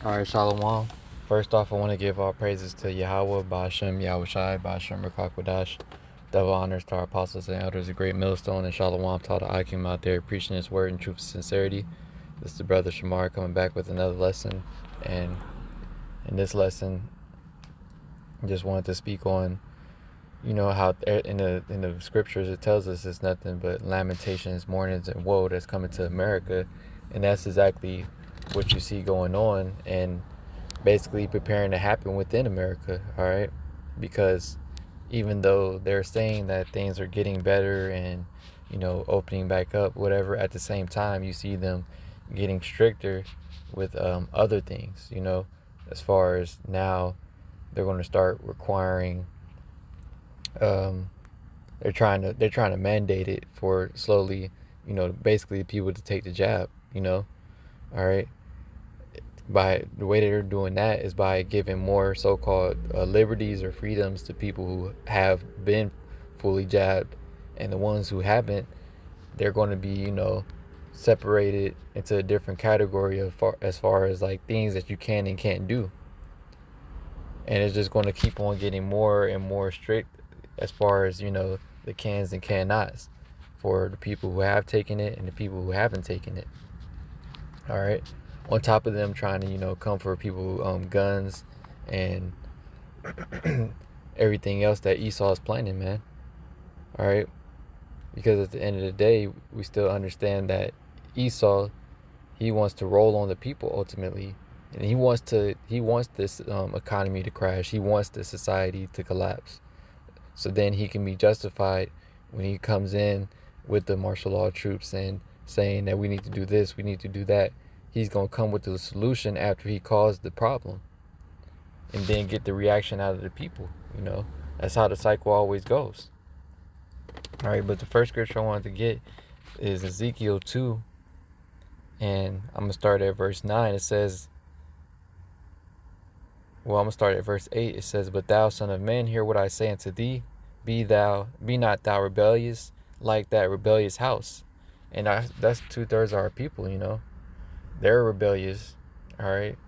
Alright, Shalom. First off, I want to give all praises to Yahweh, Ba'ashem, Yahushai, Ba'ashem, Rakakwadash. Double honors to our apostles and elders, a great millstone, and Shalom to all the Akim out there preaching his word in truth and sincerity. This is the brother Shamar coming back with another lesson. And in this lesson, I just wanted to speak on, how in the scriptures it tells us it's nothing but lamentations, mournings, and woe that's coming to America. And that's exactly what you see going on, and basically preparing to happen within America, all right? Because even though they're saying that things are getting better and, opening back up, whatever, at the same time, you see them getting stricter with other things, as far as now they're going to start requiring, um, they're trying to mandate it for slowly, basically people to take the jab, all right? By the way they're doing that is by giving more so-called liberties or freedoms to people who have been fully jabbed, and the ones who haven't, they're going to be separated into a different category as far as like things that you can and can't do, and it's just going to keep on getting more and more strict as far as the cans and cannots for the people who have taken it and the people who haven't taken it. All right. On top of them trying to, come for people, guns and everything else that Esau is planning, man. All right. Because at the end of the day, we still understand that Esau, he wants to roll on the people ultimately, and he wants this economy to crash. He wants the society to collapse. So then he can be justified when he comes in with the martial law troops and saying that we need to do this, we need to do that. He's going to come with the solution after he caused the problem and then get the reaction out of the people, That's how the cycle always goes. All right, but the first scripture I wanted to get is Ezekiel 2, and I'm going to start at verse 9. It says, I'm going to start at verse 8. It says, "But thou, son of man, hear what I say unto thee. Be not thou rebellious like that rebellious house." And that's 2/3 of our people, They're rebellious, all right?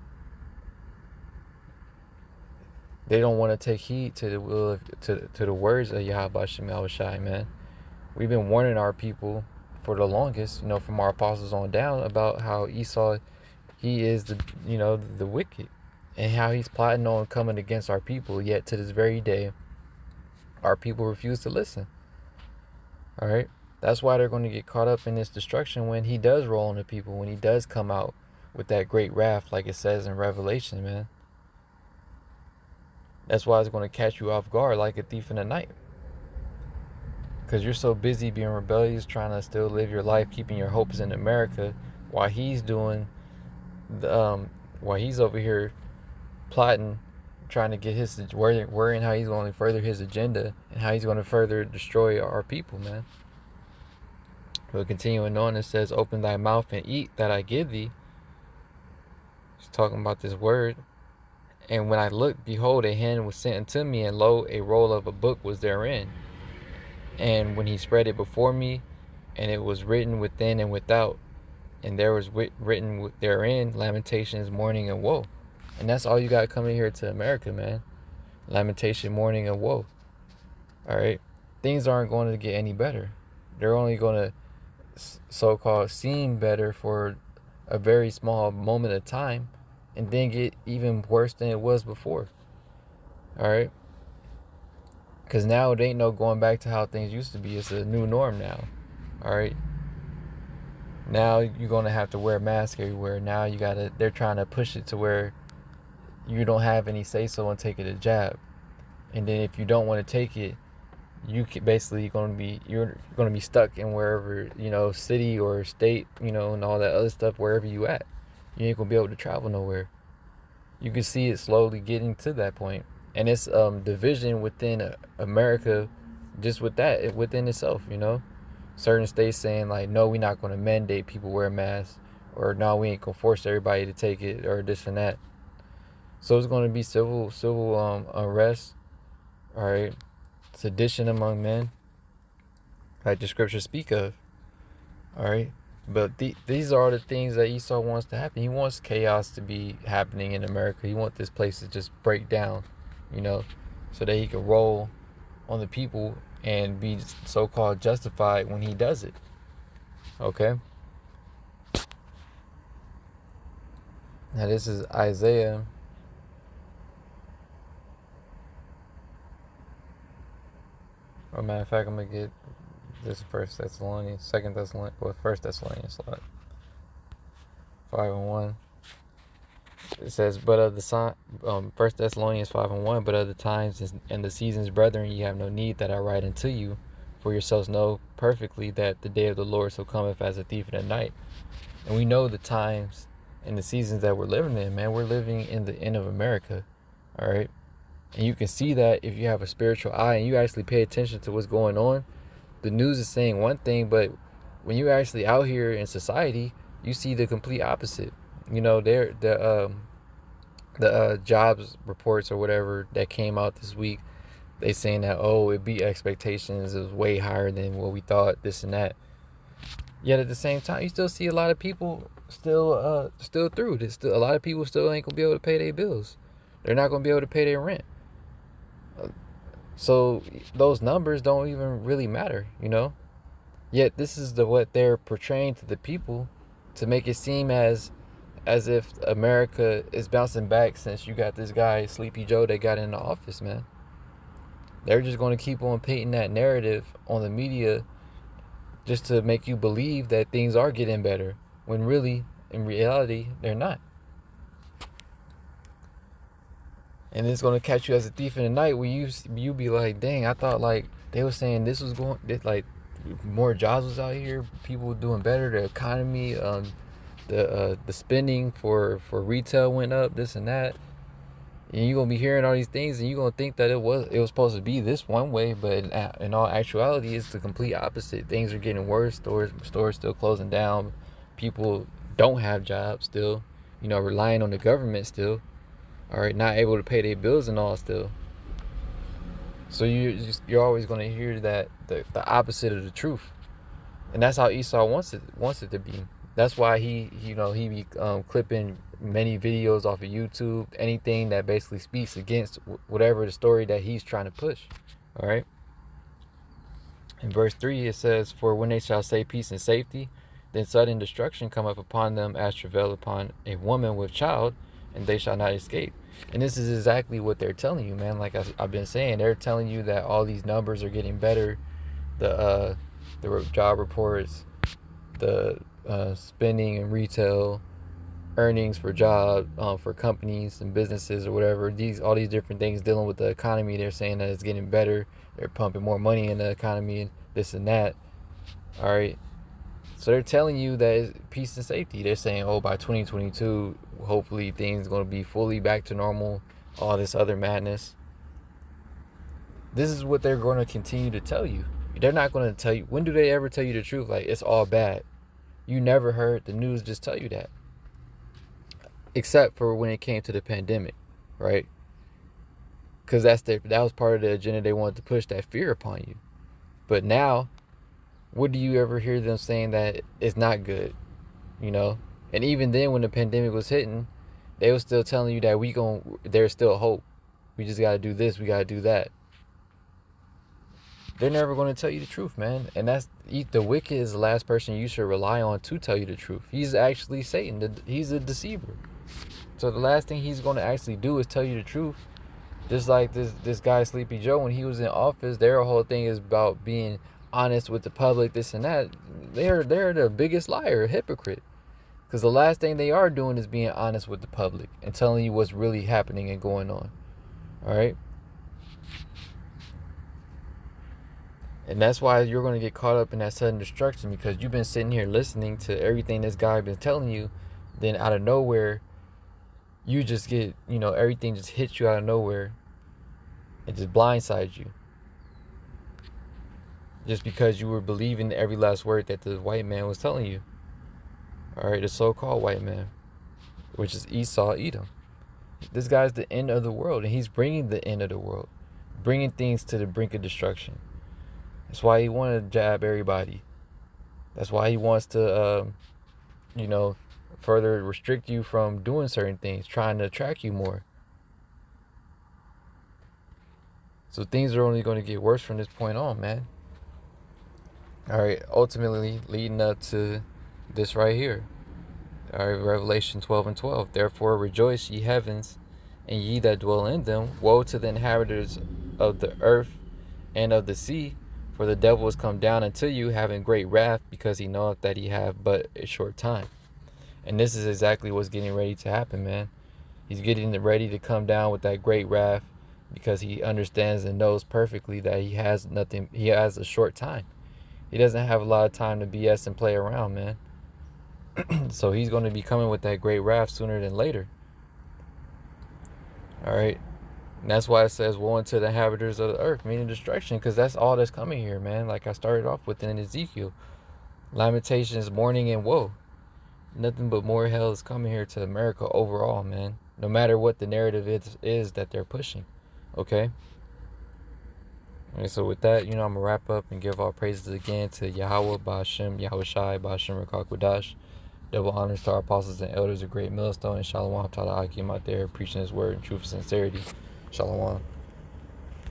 They don't want to take heed to the will to the words of Yahweh Shem Shai, man. We've been warning our people for the longest, from our apostles on down, about how Esau, he is the wicked, and how he's plotting on coming against our people. Yet to this very day, our people refuse to listen. All right. That's why they're going to get caught up in this destruction when he does roll on the people, when he does come out with that great wrath, like it says in Revelation, man. That's why it's going to catch you off guard like a thief in the night. Because you're so busy being rebellious, trying to still live your life, keeping your hopes in America, while he's doing while he's over here plotting, trying to get worrying how he's going to further his agenda and how he's going to further destroy our people, man. But continuing on, it says, "Open thy mouth and eat that I give thee." He's talking about this word. "And when I looked, behold, a hand was sent unto me, and lo, a roll of a book was therein. And when he spread it before me, and it was written within and without, and there was written therein lamentations, mourning, and woe." And that's all you got coming here to America, man. Lamentation, mourning, and woe. All right? Things aren't going to get any better. They're only going to so-called seem better for a very small moment of time, and then get even worse than it was before. All right? Because now it ain't no going back to how things used to be. It's a new norm now. All right? Now you're going to have to wear a mask everywhere. Now they're trying to push it to where you don't have any say-so and taking a jab. And then if you don't want to take it, you're going to be stuck in wherever, city or state, and all that other stuff, wherever you at. You ain't going to be able to travel nowhere. You can see it slowly getting to that point. And it's division within America, just with that, within itself, Certain states saying like, no, we're not going to mandate people wear masks, or no, we ain't going to force everybody to take it, or this and that. So it's going to be civil unrest, all right, sedition among men, like the scriptures speak of, all right. But these are the things that Esau wants to happen. He wants chaos to be happening in America. He wants this place to just break down, you know, so that he can roll on the people and be so-called justified when he does it. Okay? Now this is Isaiah. Or matter of fact, I'm going to get this First Thessalonians, First Thessalonians, 5:1. It says, but of the First Thessalonians 5:1, but of the times and the seasons, brethren, ye have no need that I write unto you, for yourselves know perfectly that the day of the Lord so cometh as a thief in the night. And we know the times and the seasons that we're living in, man. We're living in the end of America, all right? And you can see that if you have a spiritual eye and you actually pay attention to what's going on. The news is saying one thing, but when you're actually out here in society, you see the complete opposite. You know, the jobs reports or whatever that came out this week, they saying that, oh, it beat expectations, it was way higher than what we thought, this and that. Yet at the same time, you still see a lot of people still through. There's still a lot of people still ain't gonna be able to pay their bills. They're not gonna be able to pay their rent. So those numbers don't even really matter, you know. Yet this is what they're portraying to the people to make it seem as if America is bouncing back since you got this guy Sleepy Joe that got in the office, man. They're just going to keep on painting that narrative on the media just to make you believe that things are getting better when really, in reality, they're not. And it's going to catch you as a thief in the night where you be like, dang, I thought like they were saying this was going, like more jobs was out here, people were doing better, the economy, the spending for retail went up, this and that. And you're gonna be hearing all these things, and you're gonna think that it was supposed to be this one way, but in all actuality, it's the complete opposite. Things are getting worse. Stores still closing down. People don't have jobs still. You know, relying on the government still. All right, not able to pay their bills and all still. So you're always gonna hear that the opposite of the truth, and that's how Esau wants it to be. That's why he be clipping many videos off of YouTube, anything that basically speaks against whatever the story that he's trying to push. All right. In verse 3, it says, for when they shall say peace and safety, then sudden destruction cometh upon them as travail upon a woman with child, and they shall not escape. And this is exactly what they're telling you, man. Like I've been saying, they're telling you that all these numbers are getting better. The job reports, the spending and retail, earnings for for companies and businesses or whatever, all these different things dealing with the economy, they're saying that it's getting better. They're pumping more money in the economy and this and that. All right. So they're telling you that it's peace and safety. They're saying, oh, by 2022, hopefully things are going to be fully back to normal, all this other madness. This is what they're going to continue to tell you. They're not going to tell you. When do they ever tell you the truth? Like, it's all bad. You never heard the news just tell you that. Except for when it came to the pandemic, right? Because that was part of the agenda. They wanted to push that fear upon you. But now, what do you ever hear them saying that it's not good? You know? And even then, when the pandemic was hitting, they were still telling you that there's still hope. We just got to do this, we got to do that. They're never going to tell you the truth, man. And the wicked is the last person you should rely on to tell you the truth. He's actually Satan. He's a deceiver. So the last thing he's going to actually do is tell you the truth. Just like this guy Sleepy Joe, when he was in office, their whole thing is about being honest with the public, this and that. They're the biggest liar, a hypocrite. Because the last thing they are doing is being honest with the public and telling you what's really happening and going on. All right? And that's why you're going to get caught up in that sudden destruction, because you've been sitting here listening to everything this guy been telling you. Then out of nowhere, you just get, everything just hits you out of nowhere. It just blindsides you. Just because you were believing every last word that the white man was telling you. All right, the so-called white man, which is Esau, Edom. This guy's the end of the world, and he's bringing the end of the world, bringing things to the brink of destruction. That's why he wanted to jab everybody. That's why he wants to, you know, further restrict you from doing certain things, trying to attract you more. So things are only going to get worse from this point on, man. All right, ultimately leading up to this right here. All right, Revelation 12 and 12. Therefore rejoice, ye heavens, and ye that dwell in them. Woe to the inhabitants of the earth and of the sea, for the devil is come down unto you, having great wrath, because he knoweth that he have but a short time. And this is exactly what's getting ready to happen, man. He's getting ready to come down with that great wrath, because he understands and knows perfectly that he has nothing. He has a short time. He doesn't have a lot of time to BS and play around, man. So he's going to be coming with that great wrath sooner than later. All right. And that's why it says, woe unto the inhabitants of the earth, meaning destruction, because that's all that's coming here, man. Like I started off with in Ezekiel. Lamentations, mourning, and woe. Nothing but more hell is coming here to America overall, man. No matter what the narrative is that they're pushing. Okay? And so with that, I'm going to wrap up and give all praises again to Yahweh, Ba'ashem, Yahweh Shai, Ba'ashem, Rakakwadash. Double honors to our apostles and elders of Great Millstone, and Shalom to the Akim out there preaching his word in truth and sincerity. Shalom.